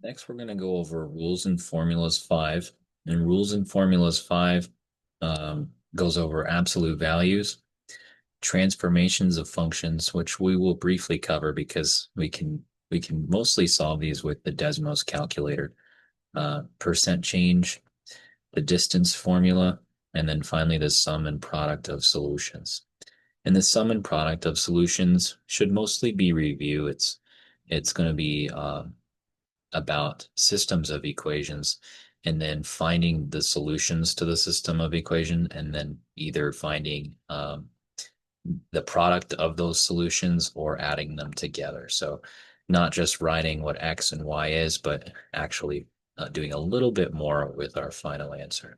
Next, we're going to go over Rules and Formulas 5. And Rules and Formulas 5 goes over absolute values, transformations of functions, which we will briefly cover because we can mostly solve these with the Desmos calculator, percent change, the distance formula, and then finally the sum and product of solutions. And the sum and product of solutions should mostly be review. It's going to be about systems of equations and then finding the solutions to the system of equation and then either finding the product of those solutions or adding them together. So not just writing what X and Y is, but actually doing a little bit more with our final answer.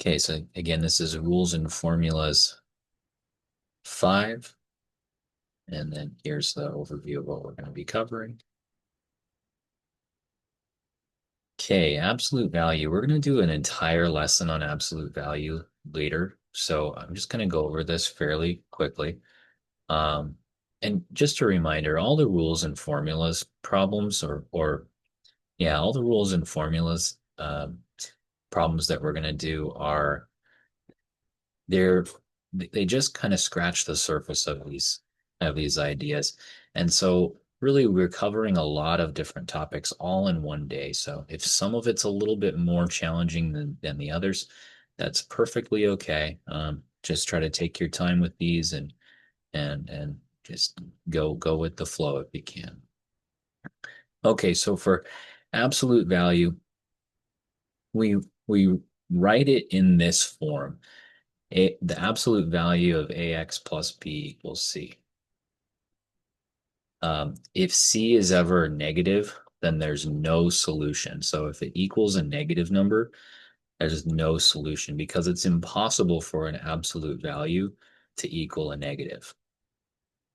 Okay, so again, this is Rules and Formulas 5. And then here's the overview of what we're going to be covering. Okay, absolute value. We're going to do an entire lesson on absolute value later. So I'm just going to go over this fairly quickly. Um, and just a reminder, all the rules and formulas problems or yeah, all the rules and formulas problems that we're going to do are they're they just kind of scratch the surface of these ideas. And so really we're covering a lot of different topics all in one day. So if some of it's a little bit more challenging than the others, that's perfectly okay. Just try to take your time with these and just go with the flow if you can. Okay, so for absolute value, we we write it in this form. The absolute value of ax plus b equals c. If c is ever negative, then there's no solution. So if it equals a negative number, there's no solution because it's impossible for an absolute value to equal a negative.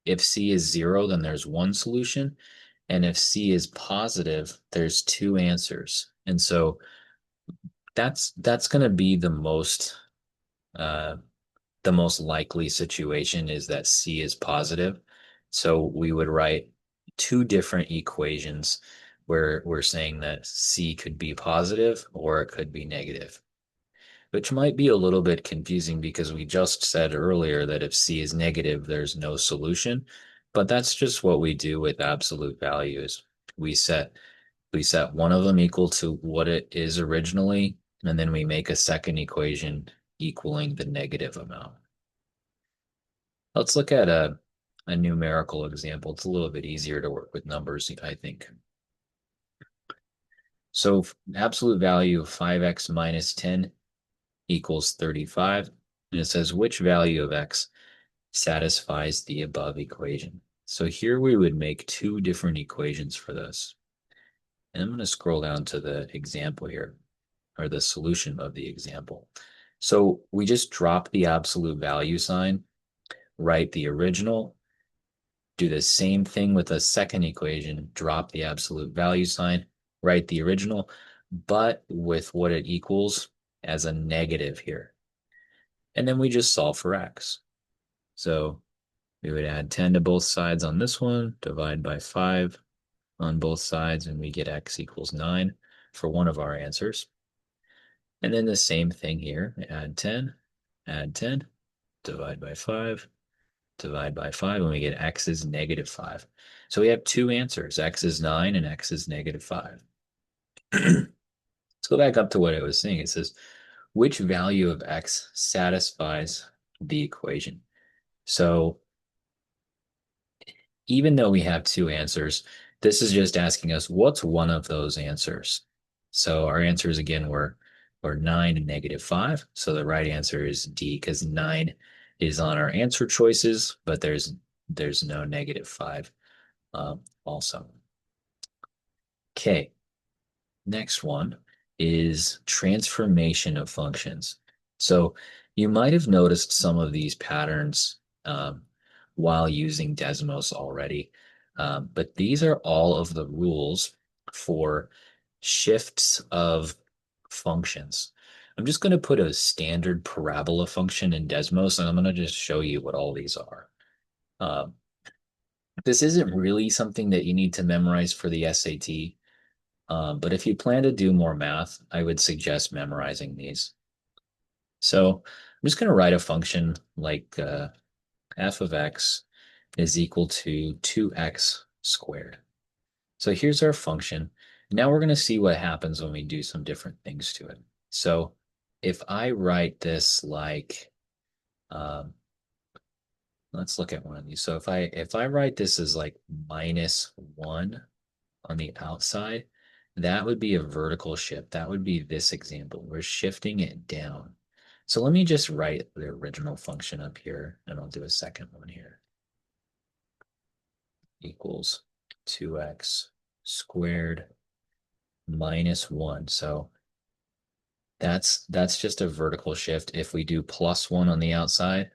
If c is 0, then there's one solution. And if c is positive, there's two answers. And so that's going to be uh, the most likely situation is that C is positive. So we would write two different equations where we're saying that C could be positive or it could be negative, which might be a little bit confusing because we just said earlier that if C is negative, there's no solution. But that's just what we do with absolute values. We set we set one of them equal to what it is originally, and then we make a second equation equaling the negative amount. Let's look at a numerical example. It's a little bit easier to work with numbers, I think. So absolute value of 5x minus 10 equals 35. And it says which value of x satisfies the above equation. So here we would make two different equations for this. And I'm going to scroll down to the example here, or the solution of the example. So we just drop the absolute value sign, write the original, do the same thing with a second equation, drop the absolute value sign, write the original, but with what it equals as a negative here. And then we just solve for x. So we would add 10 to both sides on this one, divide by 5 on both sides, and we get x equals 9 for one of our answers. And then the same thing here, add 10, divide by 5, divide by 5, and we get x is negative 5. So we have two answers, x is 9 and x is negative 5. Let's go back up to what I was saying. It says, which value of x satisfies the equation? So even though we have two answers, this is just asking us what's one of those answers. So our answers again were 9 and negative 5. So the right answer is D because 9 is on our answer choices, but there's no negative 5 also. Okay, next one is transformation of functions. So you might have noticed some of these patterns while using Desmos already, but these are all of the rules for shifts of functions. I'm just going to put a standard parabola function in Desmos, and I'm going to just show you what all these are. Um, This isn't really something that you need to memorize for the SAT, but if you plan to do more math, I would suggest memorizing these. So I'm just going to write a function like f of x is equal to 2x squared. So here's our function. Now we're going to see what happens when we do some different things to it. So if I write this like, um, let's look at one of these. So if I write this as like -1 on the outside, that would be a vertical shift. That would be this example. We're shifting it down. So let me just write the original function up here, and I'll do a second one here. Equals 2x squared -1. So that's just a vertical shift. If we do +1 on the outside,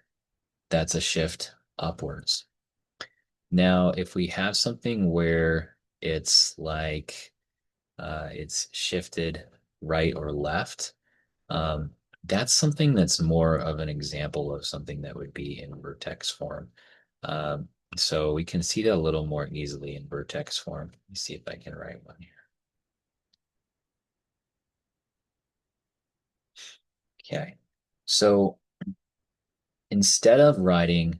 that's a shift upwards. Now, if we have something where it's like it's shifted right or left, um, that's something that's more of an example of something that would be in vertex form. Um, so we can see that a little more easily in vertex form. Let me see if I can write one here. Okay. So instead of writing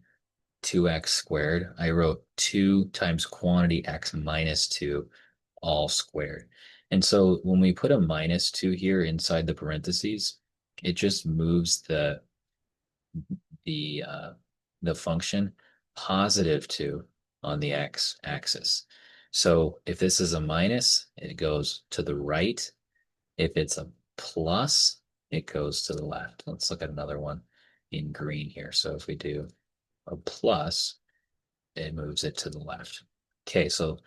2x squared, I wrote 2 times quantity x minus 2 all squared. And so when we put a -2 here inside the parentheses, it just moves the uh, the function +2 on the x-axis. So if this is a minus, it goes to the right. If it's a plus, it goes to the left. Let's look at another one in green here. So if we do a plus, it moves it to the left. Okay, so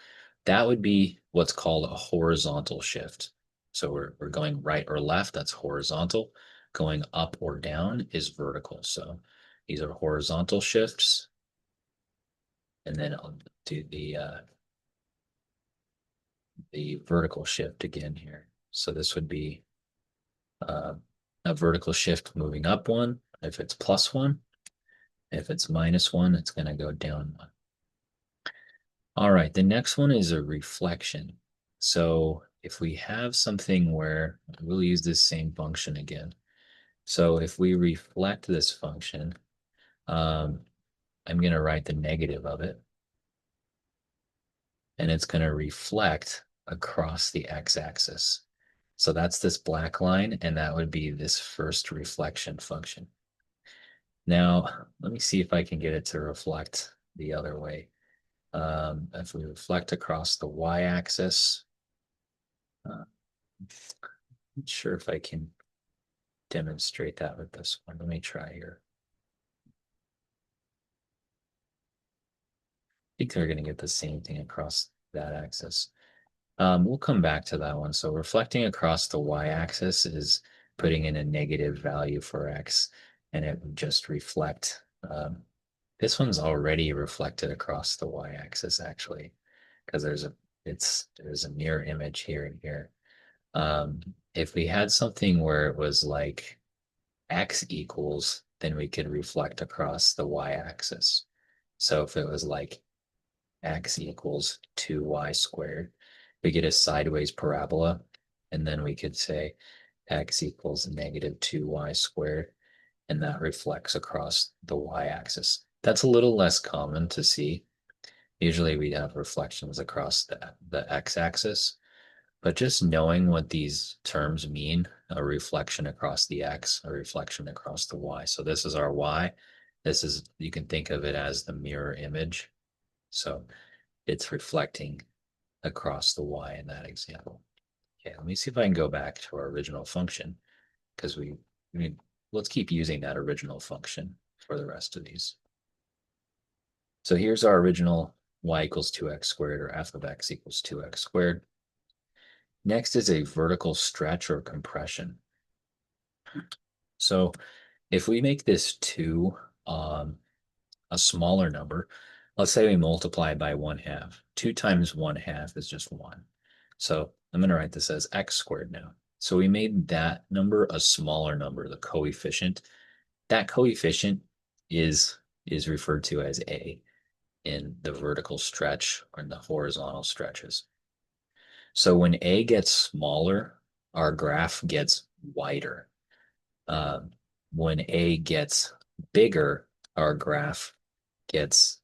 that would be what's called a horizontal shift. So we're going right or left, that's horizontal. Going up or down is vertical. So these are horizontal shifts. And then I'll do the vertical shift again here. So this would be uh, a vertical shift moving up 1 if it's +1. If it's -1, it's going to go down 1. All right, the next one is a reflection. So if we have something where we'll use this same function again. So if we reflect this function, um, I'm going to write the negative of it, and it's going to reflect across the x-axis. So that's this black line, and that would be this first reflection function. Now, let me see if I can get it to reflect the other way. If we reflect across the y-axis, uh, not sure if I can demonstrate that with this one. Let me try here. I think they're going to get the same thing across that axis. We'll come back to that one. So reflecting across the y-axis is putting in a negative value for x, and it would just reflect. This one's already reflected across the y-axis actually, because there's a mirror image here and here. If we had something where it was like x equals, then we could reflect across the y-axis. So if it was like x equals 2y squared, we get a sideways parabola, and then we could say x equals -2y squared, and that reflects across the y-axis. That's a little less common to see. Usually we have reflections across the x-axis, but just knowing what these terms mean, a reflection across the x, a reflection across the y. So this is our y. This is, you can think of it as the mirror image. So it's reflecting across the y in that example. Okay, let me see if I can go back to our original function, because let's keep using that original function for the rest of these. So here's our original y equals 2x squared, or f of x equals 2x squared. Next is a vertical stretch or compression. So if we make this 2 a smaller number, let's say we multiply by 1/2. 2 times 1/2 is just 1. So I'm going to write this as x squared now. So we made that number a smaller number, the coefficient. That coefficient is referred to as a. in the vertical stretch or in the horizontal stretches. So when A gets smaller, our graph gets wider. Um, when A gets bigger, our graph gets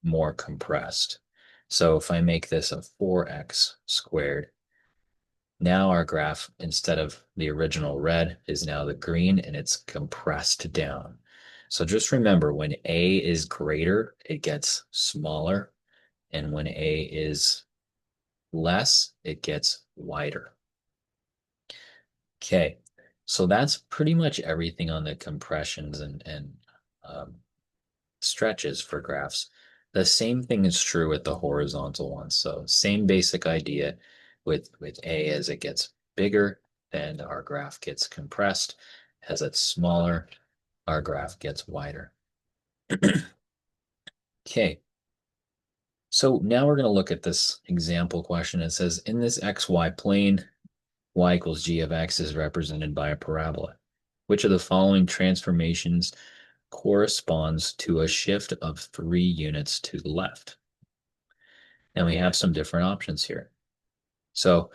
more compressed. So if I make this a 4x squared, now our graph, instead of the original red, is now the green and it's compressed down. So just remember, when A is greater, it gets smaller. And when A is less, it gets wider. Okay, so that's pretty much everything on the compressions and um, stretches for graphs. The same thing is true with the horizontal ones. So same basic idea with A. As it gets bigger, then our graph gets compressed. As it's smaller, our graph gets wider. Okay, so now we're going to look at this example question. It says, in this XY plane, y equals g of x is represented by a parabola. Which of the following transformations corresponds to a shift of 3 units to the left? And we have some different options here. So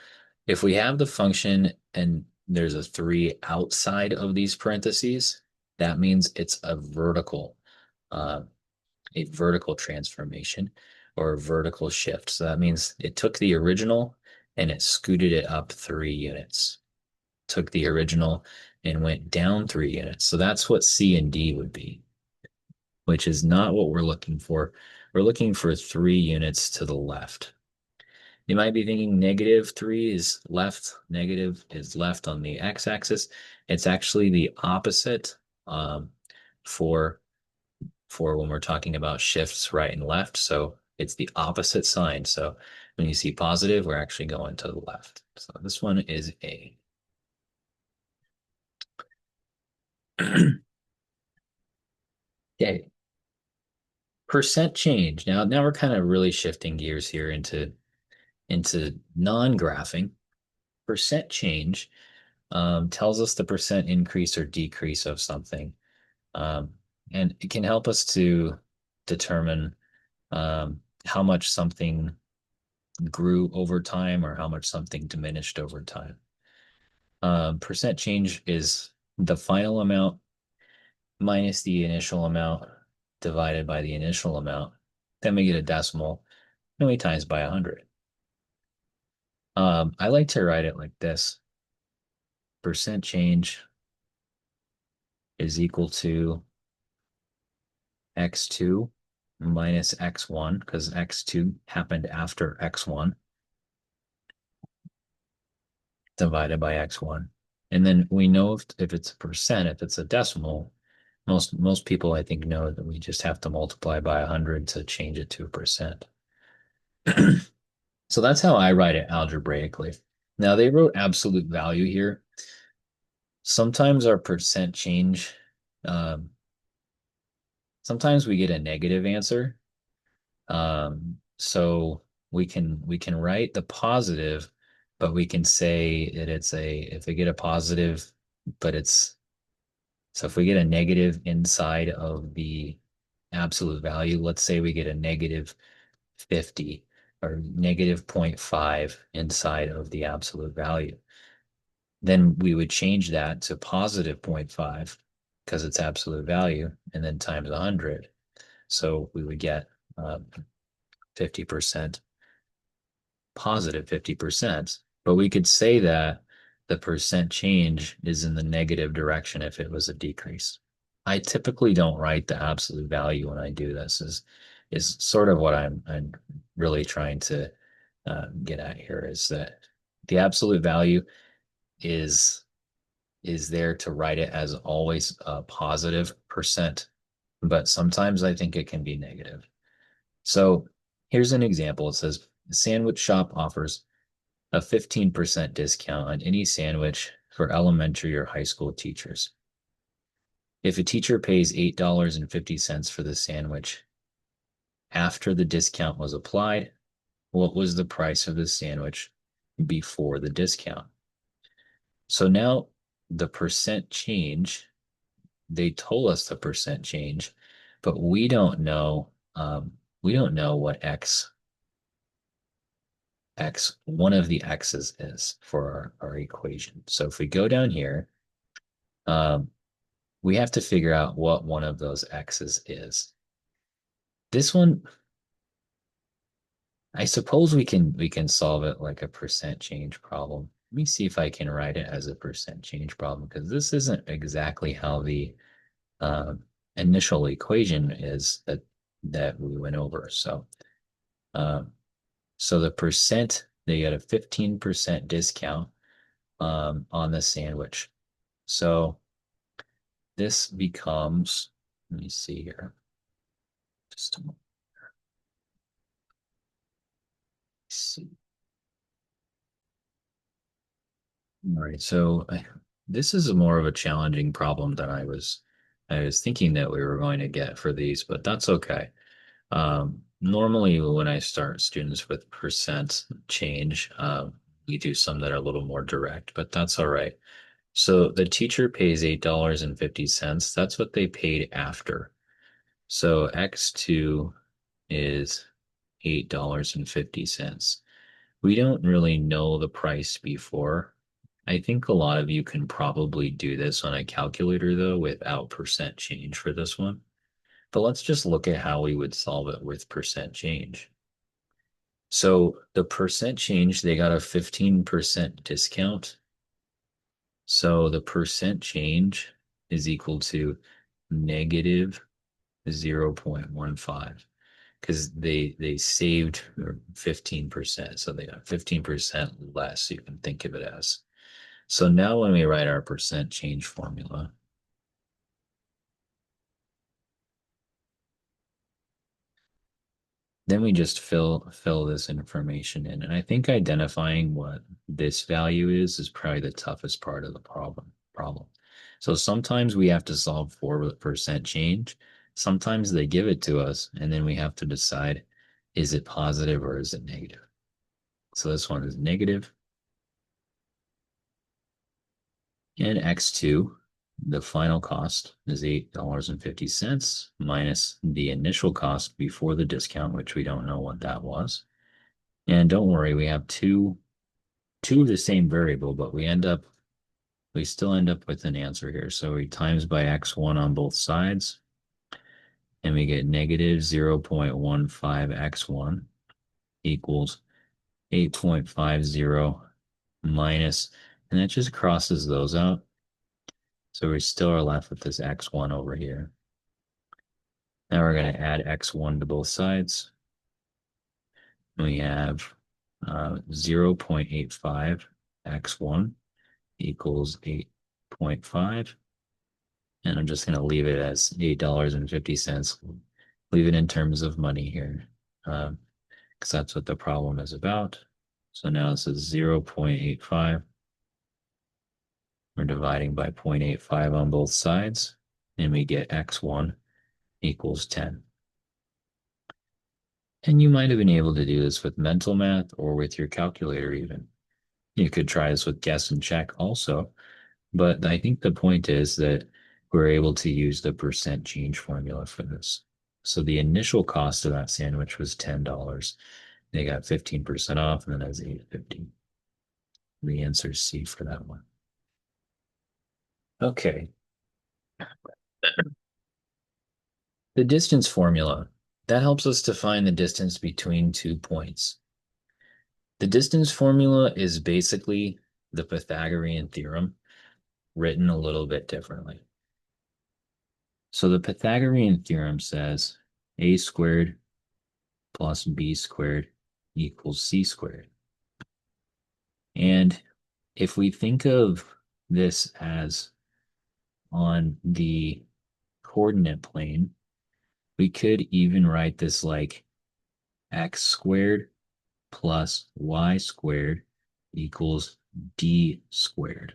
if we have the function and there's a 3 outside of these parentheses, that means it's uh, a vertical transformation or a vertical shift. So that means it took the original and it scooted it up 3 units. Took the original and went down 3 units. So that's what C and D would be, which is not what we're looking for. We're looking for 3 units to the left. You might be thinking -3 is left, negative is left on the x-axis. It's actually the opposite um, for when we're talking about shifts right and left. So it's the opposite sign. So when you see positive, we're actually going to the left. So this one is A. Okay. Percent change. Now we're kind of really shifting gears here into non-graphing. Percent change tells us the percent increase or decrease of something. Um, and it can help us to determine how much something grew over time or how much something diminished over time. Percent change is the final amount minus the initial amount divided by the initial amount. Then we get a decimal, and we times by 100. I like to write it like this. Percent change is equal to x2 minus x1, because x2 happened after x1, divided by x1. And then we know if it's a percent, if it's a decimal, most people I think know that we just have to multiply by 100 to change it to a percent. So that's how I write it algebraically. Now they wrote absolute value here. Sometimes our percent change, um, sometimes we get a negative answer. So we can write the positive, but we can say that if we get a positive, but so if we get a negative inside of the absolute value, let's say we get a -50 or -0.5 inside of the absolute value. Then we would change that to positive 0.5 because it's absolute value and then times 100. So we would get 50%, positive 50%. But we could say that the percent change is in the negative direction if it was a decrease. I typically don't write the absolute value when I do this is sort of what I'm really trying to get at here is that the absolute value is is there to write it as always a positive percent, but sometimes I think it can be negative. So here's an example. It says the sandwich shop offers a 15% discount on any sandwich for elementary or high school teachers. If a teacher pays $8.50 for the sandwich after the discount was applied, what was the price of the sandwich before the discount? So now the percent change, they told us the percent change, but we don't know we don't know what one of the x's is for our equation. So if we go down here, um, we have to figure out what one of those x's is. This one, I suppose we can solve it like a percent change problem. Let me see if I can write it as a percent change problem, because this isn't exactly how the uh, initial equation is that we went over. Uh, so the percent, they get a 15% discount on the sandwich. So this becomes, let me see here, just a moment. See. All right, so this is more of a challenging problem than I was thinking that we were going to get for these, but that's okay. Normally, when I start students with percent change, we do some that are a little more direct, but that's all right. So the teacher pays $8.50. That's what they paid after. So X2 is $8.50. We don't really know the price before. I think a lot of you can probably do this on a calculator though without percent change for this one. But let's just look at how we would solve it with percent change. So the percent change, they got a 15% discount. So the percent change is equal to negative 0.15 because they saved 15%. So they got 15% less, you can think of it as. So now when we write our percent change formula, then we just fill this information in. And I think identifying what this value is probably the toughest part of the problem. So sometimes we have to solve for percent change. Sometimes they give it to us, and then we have to decide, is it positive or is it negative? So this one is negative. And X2, the final cost is $8.50 minus the initial cost before the discount, which we don't know what that was. And don't worry, we have two of the same variable, but we still end up with an answer here. So we times by x1 on both sides, and we get negative 0.15x1 equals 8.50 minus, and that just crosses those out. So we still are left with this x1 over here. Now we're going to add x1 to both sides. We have 0.85 x1 equals 8.5. And I'm just going to leave it as $8.50. Leave it in terms of money here, because that's what the problem is about. So now this is 0.85. We're dividing by 0.85 on both sides, and we get x1 equals 10. And you might have been able to do this with mental math or with your calculator even. You could try this with guess and check also. But I think the point is that we're able to use the percent change formula for this. So the initial cost of that sandwich was $10. They got 15% off, and then that was $8.50. The answer is C for that one. Okay. The distance formula. That helps us to find the distance between 2 points. The distance formula is basically the Pythagorean theorem written a little bit differently. So the Pythagorean theorem says a squared plus b squared equals c squared. And if we think of this as on the coordinate plane, we could even write this like x squared plus y squared equals d squared.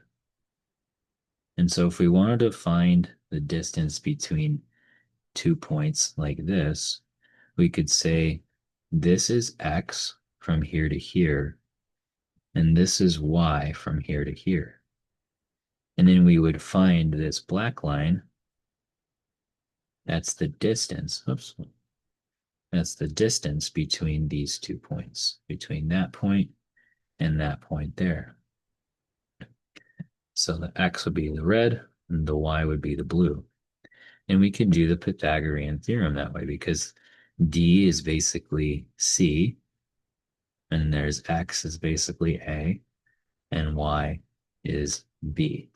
And so if we wanted to find the distance between 2 points like this, we could say this is x from here to here, and this is y from here to here. And then we would find this black line. That's the distance. Oops. That's the distance between these 2 points, between that point and that point there. So the x would be the red and the y would be the blue. And we can do the Pythagorean theorem that way because D is basically C, and there's X is basically A, and Y is B.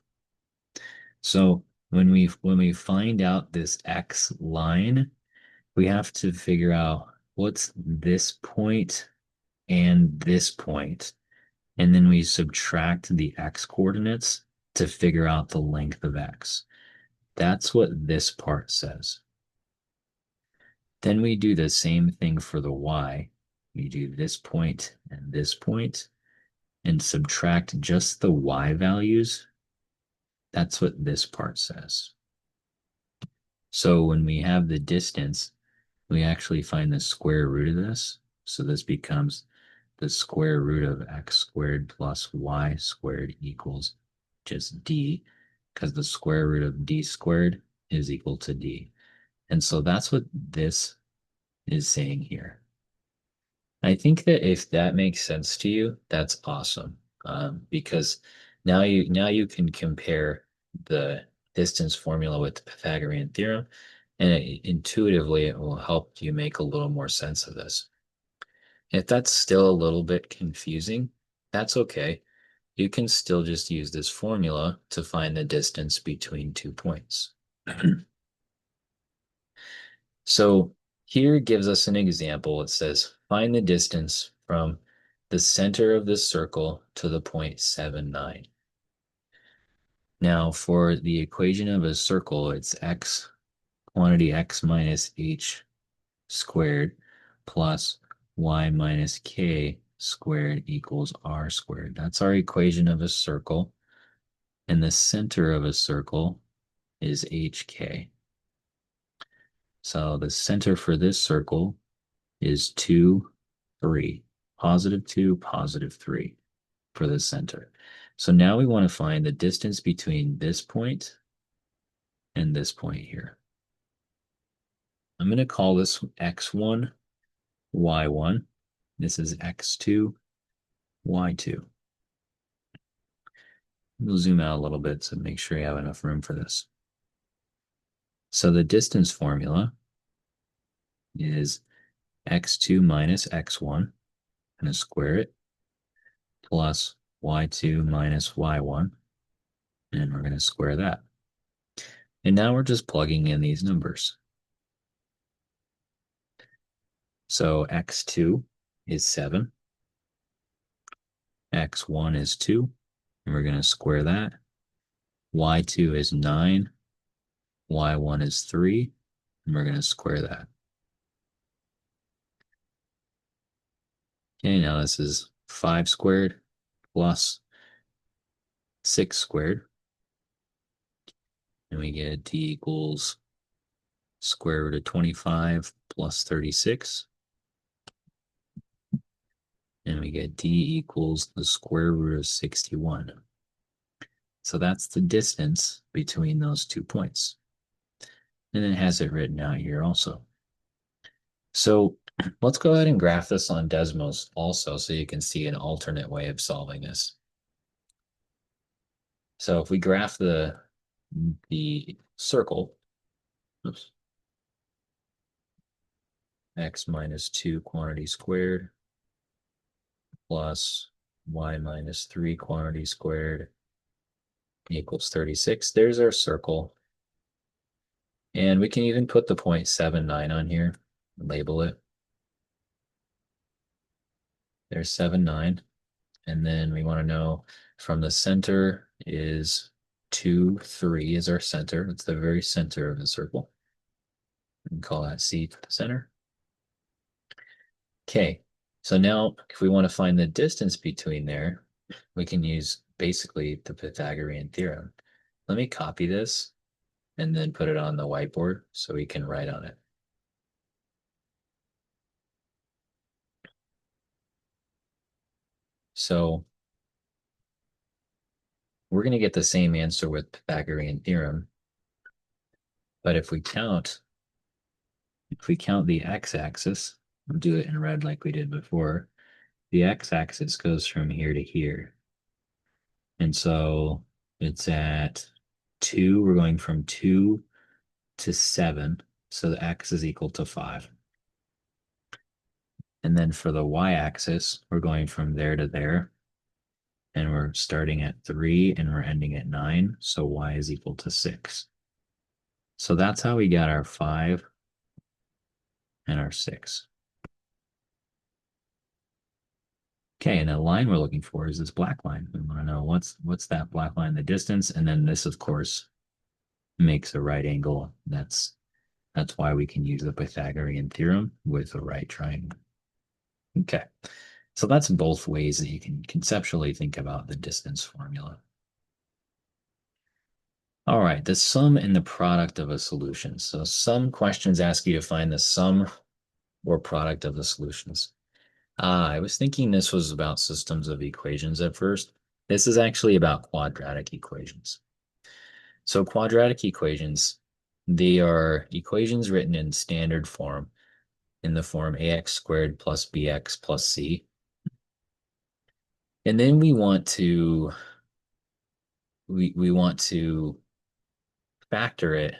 So when we find out this X line, we have to figure out what's this point and this point, and then we subtract the X coordinates to figure out the length of X. That's what this part says. Then we do the same thing for the y. We do this point and subtract just the y values. That's what this part says. So when we have the distance, we actually find the square root of this. So this becomes the square root of x squared plus y squared equals just d, because the square root of d squared is equal to d. And so that's what this is saying here. I think that if that makes sense to you, that's awesome. Because now you can compare the distance formula with the Pythagorean theorem, and intuitively it will help you make a little more sense of this. If that's still a little bit confusing, that's okay. You can still just use this formula to find the distance between 2 points. So here gives us an example. It says, find the distance from the center of this circle to the point 7,9. Now for the equation of a circle, it's quantity x minus h squared plus y minus k squared equals r squared. That's our equation of a circle. And the center of a circle is hk. So the center for this circle is 2, 3. Positive 2, positive 3 for the center. So now we want to find the distance between this point and this point here. I'm going to call this x1, y1. This is x2, y2. We'll zoom out a little bit to make sure you have enough room for this. So the distance formula is x2 minus x1. I'm going to square it, plus y2 minus y1. And we're going to square that. And now we're just plugging in these numbers. So x2 is 7. x1 is 2. And we're going to square that. y2 is 9. y1 is 3. And we're going to square that. Okay, now this is 5 squared plus 6 squared. And we get d equals square root of 25 plus 36. And we get d equals the square root of 61. So that's the distance between those 2 points. And it has it written out here also. So let's go ahead and graph this on Desmos also so you can see an alternate way of solving this. So if we graph the circle, oops, x minus 2 quantity squared plus y minus 3 quantity squared equals 36. There's our circle. And we can even put the 0.79 on here, label it. There's 7,9. And then we want to know from the center is 2, 3 is our center. It's the very center of the circle. We can call that C to the center. Okay, so now if we want to find the distance between there, we can use basically the Pythagorean theorem. Let me copy this and then put it on the whiteboard so we can write on it. So we're going to get the same answer with Pythagorean theorem. But if we count If we count the x-axis, we'll do it in red like we did before. The x-axis goes from here to here. And so it's at 2. We're going from 2 to 7. So the x is equal to 5. And then for the y-axis, we're going from there to there. And we're starting at 3 and we're ending at 9. So y is equal to 6. So that's how we got our 5 and our 6. Okay, and the line we're looking for is this black line. We want to know what's that black line in the distance, and then this, of course, makes a right angle. That's why we can use the Pythagorean theorem with a right triangle. Okay, so that's both ways that you can conceptually think about the distance formula. All right, the sum and the product of a solution. So some questions ask you to find the sum or product of the solutions. I was thinking this was about systems of equations at first. This is actually about quadratic equations. So quadratic equations, they are equations written in standard form, in the form ax squared plus bx plus c. And then we want to factor it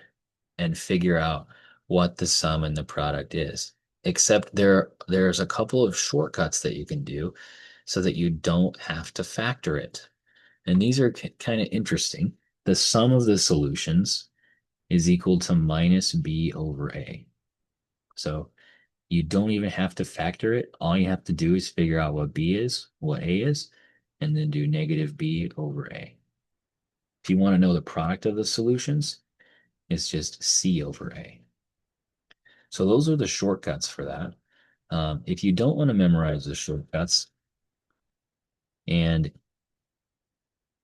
and figure out what the sum and the product is. Except there's a couple of shortcuts that you can do so that you don't have to factor it. And these are kind of interesting. The sum of the solutions is equal to minus b over a. So you don't even have to factor it. All you have to do is figure out what b is, what a is, and then do negative b over a. If you want to know the product of the solutions, it's just c over a. So those are the shortcuts for that. If you don't want to memorize the shortcuts, and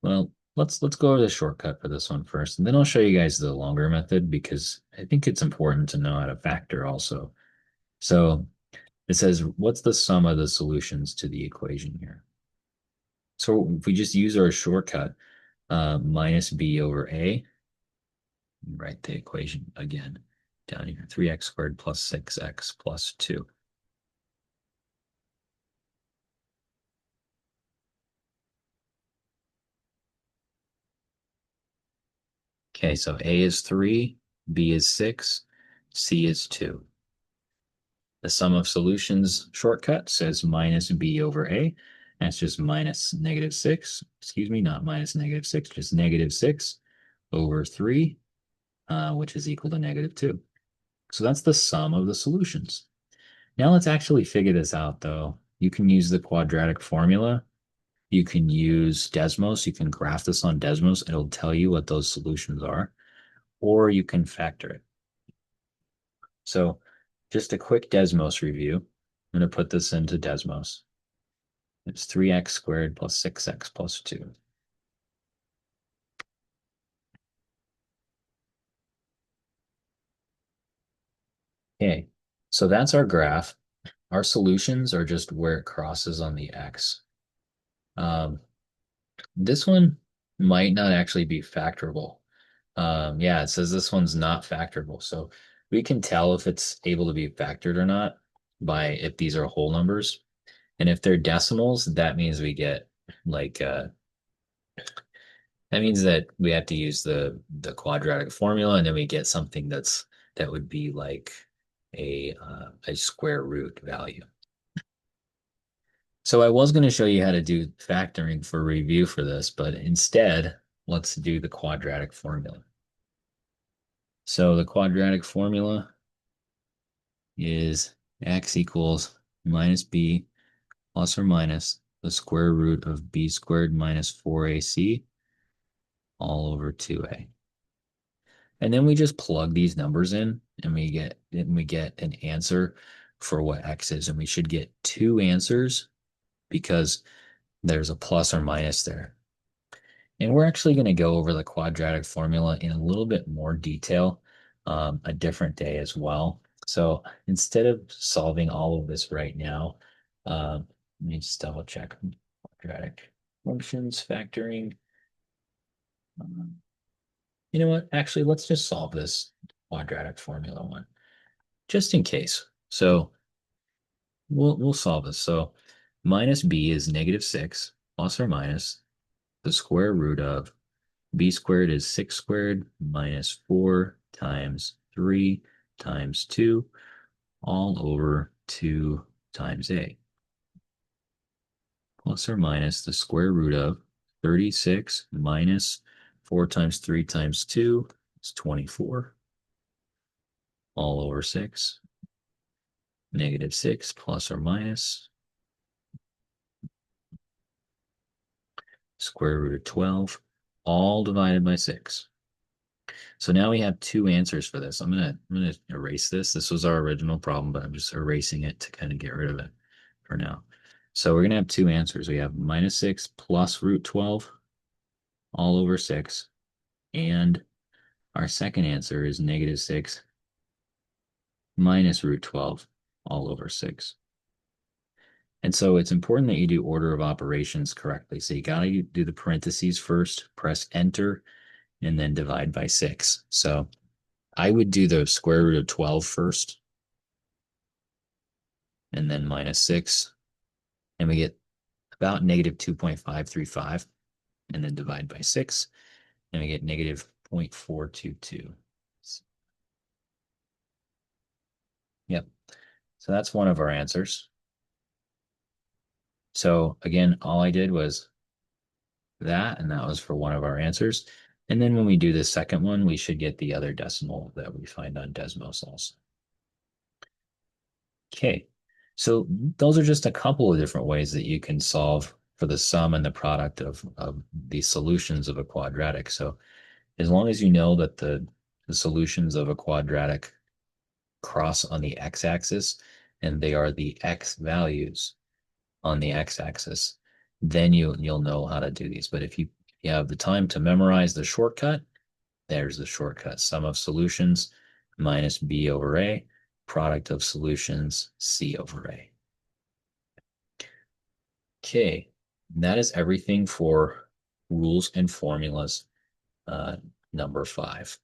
well, let's go over the shortcut for this one first, and then I'll show you guys the longer method because I think it's important to know how to factor also. So it says, what's the sum of the solutions to the equation here? So if we just use our shortcut, minus b over a, write the equation again down here, 3x squared plus 6x plus 2. Okay, so a is 3, b is 6, c is 2. The sum of solutions shortcut says minus b over a. That's just minus negative 6. Excuse me, not minus negative 6, just negative 6 over 3, which is equal to negative 2. So that's the sum of the solutions. Now let's actually figure this out, though. You can use the quadratic formula. You can use Desmos. You can graph this on Desmos. It'll tell you what those solutions are. Or you can factor it. So just a quick Desmos review. I'm going to put this into Desmos. It's 3x squared plus 6x plus 2. Okay, so that's our graph. Our solutions are just where it crosses on the x. This one might not actually be factorable. Yeah, it says this one's not factorable. So we can tell if it's able to be factored or not by if these are whole numbers. And if they're decimals, that means we get like that means that we have to use the quadratic formula, and then we get something that would be like a square root value. So I was going to show you how to do factoring for review for this, but instead, let's do the quadratic formula. So the quadratic formula is x equals minus b plus or minus the square root of b squared minus 4ac all over 2a. And then we just plug these numbers in and we get an answer for what x is. And we should get two answers because there's a plus or minus there. And we're actually going to go over the quadratic formula in a little bit more detail a different day as well. So instead of solving all of this right now, let me just double check quadratic functions, factoring. You know what? Actually, let's just solve this quadratic formula one. just in case. So we'll solve this. So minus b is -6 plus or minus the square root of b squared is 6 squared minus 4 times 3 times 2 all over 2 times a plus or minus the square root of 36 minus 4 times 3 times 2 is 24 all over 6 -6 plus or minus square root of 12 all divided by 6. So now we have two answers for this. I'm gonna erase this. This was our original problem, but I'm just erasing it to kind of get rid of it for now. So we're gonna have two answers. We have -6 plus root 12 all over 6. And our second answer is -6 minus root 12 all over 6. And so it's important that you do order of operations correctly. So you got to do the parentheses first, press enter, and then divide by 6. So I would do the square root of 12 first, and then -6, and we get about -2.535, and then divide by 6, and we get -0.422. Yep. So that's one of our answers. So again, all I did was that, and that was for one of our answers. And then when we do the second one, we should get the other decimal that we find on Desmos also. Okay, so those are just a couple of different ways that you can solve for the sum and the product of the solutions of a quadratic. So as long as you know that the solutions of a quadratic cross on the x-axis and they are the x values on the x-axis, then you'll know how to do these. But if you have the time to memorize the shortcut, there's the shortcut. Sum of solutions minus b over a, product of solutions c over a. Okay, that is everything for rules and formulas number 5.